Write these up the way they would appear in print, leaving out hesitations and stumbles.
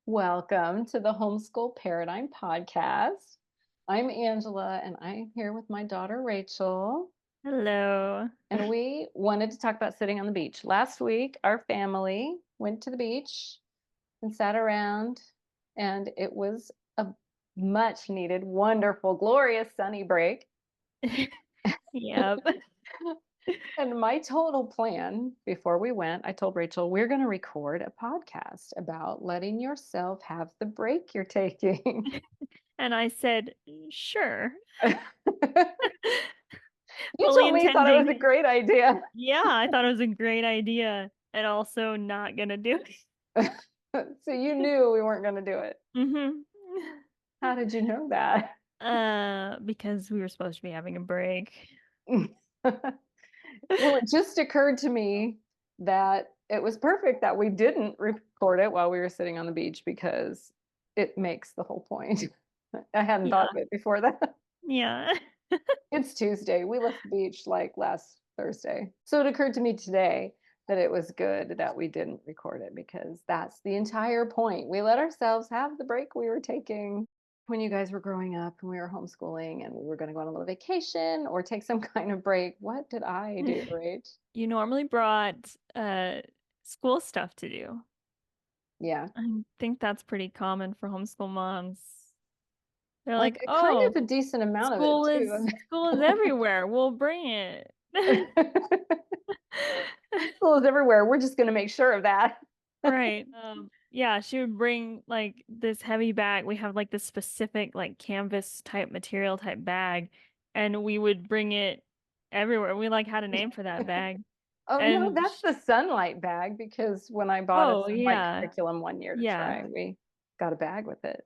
Welcome to the Homeschool Paradigm Podcast. I'm Angela and I'm here with my daughter Rachel. Hello. And we wanted to talk about sitting on the beach. Last week, our family went to the beach and sat around, and it was a much needed, wonderful, glorious sunny break. Yep. And my total plan before we went, I told Rachel, we're going to record a podcast about letting yourself have the break you're taking. And I said, "Sure." You Fully told me you thought it was a intending. great idea. Yeah, I thought it was a great idea and also not gonna do it. So you knew we weren't gonna do it. Mhm. How did you know that? Because we were supposed to be having a break. Well, it just occurred to me that it was perfect that we didn't record it while we were sitting on the beach because it makes the whole point. I hadn't thought Yeah, of it before that. yeah. It's Tuesday. We left the beach like last Thursday. So it occurred to me today that it was good that we didn't record it because that's the entire point. We let ourselves have the break we were taking when you guys were growing up and we were homeschooling and we were going to go on a little vacation or take some kind of break. What did I do, Rach? You normally brought, school stuff to do. Yeah. I think that's pretty common for homeschool moms. They're Like like, a kind "Oh, of a decent amount of it school too. is school is everywhere. We'll bring it." School is everywhere. We're just going to make sure of that. Right. Yeah, she would bring like this heavy bag. We have like this specific like canvas type material type bag, and we would bring it everywhere. We like had a name for that bag. Oh, no, And that's the sunlight bag because when I bought a oh sunlight yeah. curriculum one year to Yeah. try, we got a bag with it.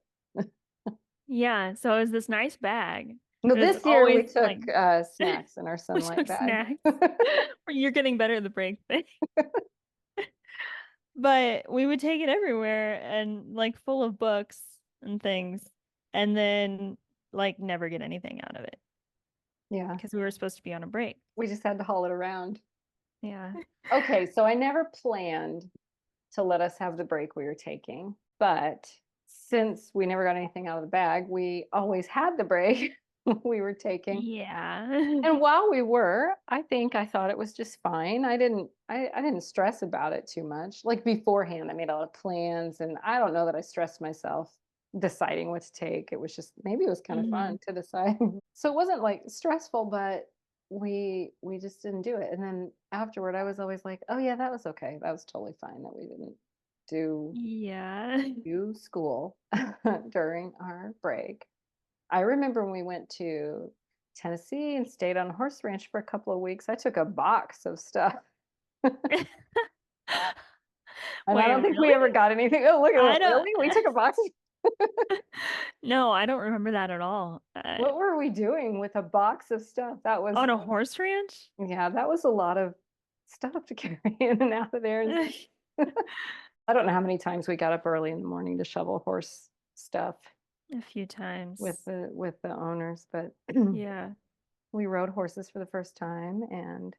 Yeah. So it was this nice bag. No, But it's this year we always took like snacks in our we sunlight took bag. snacks. You're getting better at the break thing. But we would take it everywhere and like full of books and things, and then like never get anything out of it Yeah, because we were supposed to be on a break. we just had to haul it around. Yeah. Okay, so I never planned to let us have the break we were taking, but since we never got anything out of the bag, we always had the break we were taking. Yeah. And while we were, I think I thought it was just fine. I didn't stress about it too much. Like beforehand, I made a lot of plans and I don't know that I stressed myself deciding what to take. It was just maybe it was kind of hmm fun to decide. So it wasn't like stressful, but we just didn't do it. And then afterward I was always like, "Oh yeah, that was okay. That was totally fine that we didn't do Yeah. school during our break." I remember when we went to Tennessee and stayed on a horse ranch for a couple of weeks, I took a box of stuff. And I Wait, don't think we really? ever got anything. Oh, look at I it. don't. Really? We took a box? No, I don't remember that at all. What were we doing with a box of stuff? That was, On a horse ranch? yeah, that was a lot of stuff to carry in and out of there. And I don't know how many times we got up early in the morning to shovel horse stuff A few with times. the owners, but Yeah. we rode horses for the first time and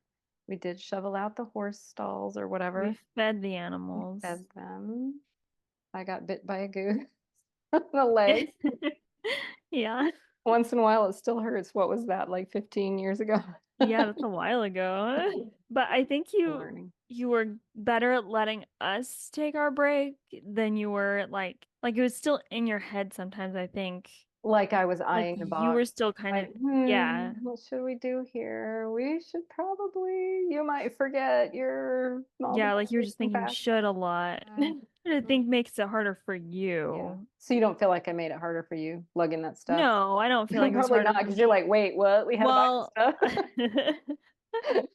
we did shovel out the horse stalls or We whatever. fed the We animals. fed them. I got bit by a goose on the leg. Yeah. Once in a while, it still hurts. What was that, like 15 years ago? Yeah, that's a while ago. But I think Learning. you were better at letting us take our break than you were at like it was still in your head sometimes, I think. Like I was Like eyeing the you were box. still kind Like, of yeah. what should we do here? We should probably, you might forget your small Yeah, like you were domestic just thinking compact. should a lot. I think makes it harder for Yeah. you. So you don't feel like I made it harder for you lugging that stuff? No, I don't feel like it was Probably harder not, for because you're me. like, wait, what? We had a box of Well,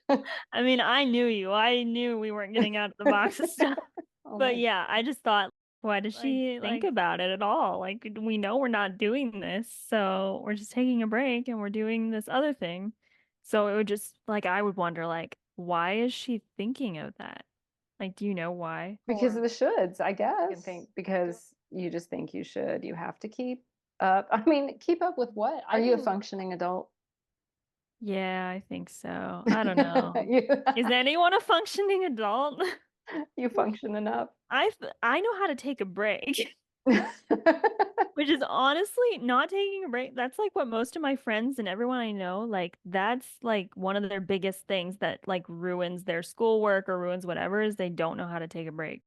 stuff. I mean, I knew you. I knew we weren't getting out of the box of stuff. Oh But my yeah, I just thought, why does like she think God. about it at all? Like we know we're not doing this, so we're just taking a break and we're doing this other thing. So it would just like I would wonder like, why is she thinking of that? Like, do you know why? Because of Or the shoulds, I I guess. can think Because you just think you should. You have to keep up. I mean, keep up with what? Are you a functioning adult? yeah, I think so. I don't know. You Is anyone a functioning adult? you function enough. I know how to take a break. Which is honestly not taking a break. That's like what most of my friends and everyone I know, like that's like one of their biggest things that like ruins their schoolwork or ruins whatever is they don't know how to take a break.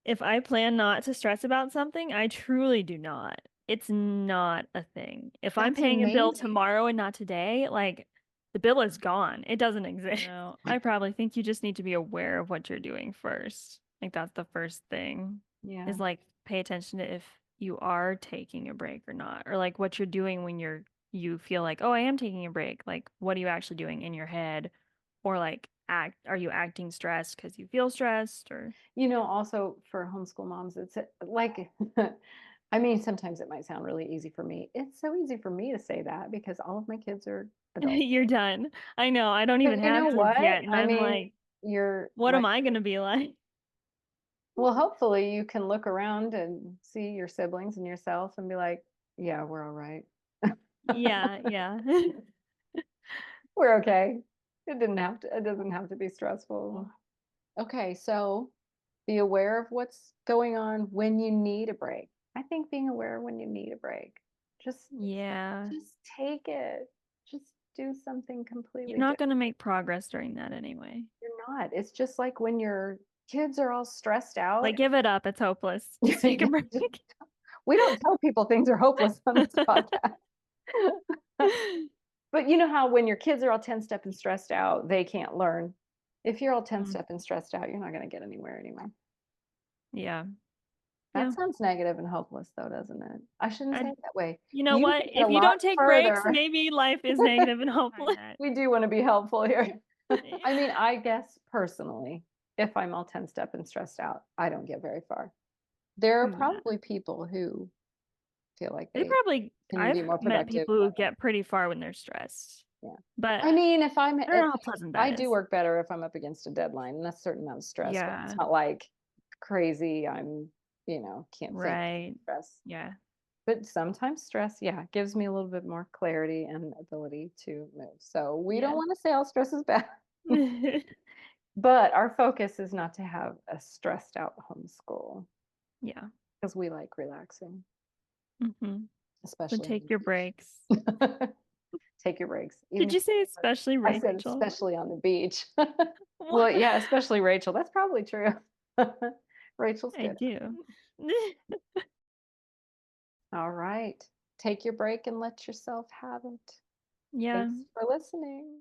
If I plan not to stress about something, I truly do not. It's not a thing. If I'm That's paying a bill amazing. tomorrow and not today, like the bill is gone. It doesn't exist. No, I probably think you just need to be aware of what you're doing first. Like that's the first thing Yeah. is like pay attention to if you are taking a break or not, or like what you're doing when you feel like, oh, I am taking a break. Like what are you actually doing in your head? Or like are you acting stressed because you feel stressed or Also for homeschool moms, it's like, I mean, sometimes it might sound really easy for me. It's so easy for me to say that because all of my kids are adults. you're done. I know, I don't But even you have know kids what? yet, and I I'm mean, like, you're what like, am I gonna be like? well, hopefully you can look around and see your siblings and yourself and be like, yeah, we're all right. Yeah, yeah. We're okay. It doesn't have to be stressful. Okay, so be aware of what's going on when you need a break. I think being aware when you need a break. Just Yeah. just take it. Just do something You're completely not different. gonna make progress during that anyway. You're not. It's just like when your kids are all stressed out. Like, give it up. It's hopeless. Just take a break. Just- we don't tell people things are hopeless on this podcast. But you know how when your kids are all tensed up and stressed out, they can't learn. If you're all tensed Mm, up and stressed out, you're not going to get anywhere anymore. yeah. That Yeah. sounds negative and hopeless, though, doesn't it? I shouldn't say I, it that way. you know You what? take it a If you lot don't take breaks, further. maybe life is negative and hopeless. We do want to be helpful here. Yeah. I mean, I guess personally, if I'm all tensed up and stressed out, I don't get very far. There are Yeah. probably people who feel like They they probably, can I've be more met productive. people who get pretty far when they're stressed, Yeah. but I mean, I don't know how pleasant I that do is. work better if I'm up against a deadline and a certain amount of stress, but it's Yeah. not like crazy. Can't think Right. stress. Yeah. But sometimes stress, yeah, gives me a little bit more clarity and ability to move. So we don't Yeah. want to say all stress is bad, but our focus is not to have a stressed out homeschool Yeah. because we like relaxing, Hmm. So especially take your breaks. on the beach. Take your breaks. Even Did if you say especially I said Rachel? especially on the beach. Well, What? yeah, especially Rachel. That's probably true. Rachel's I good. do. All right. Take your break and let yourself have it. Yeah. Thanks for listening.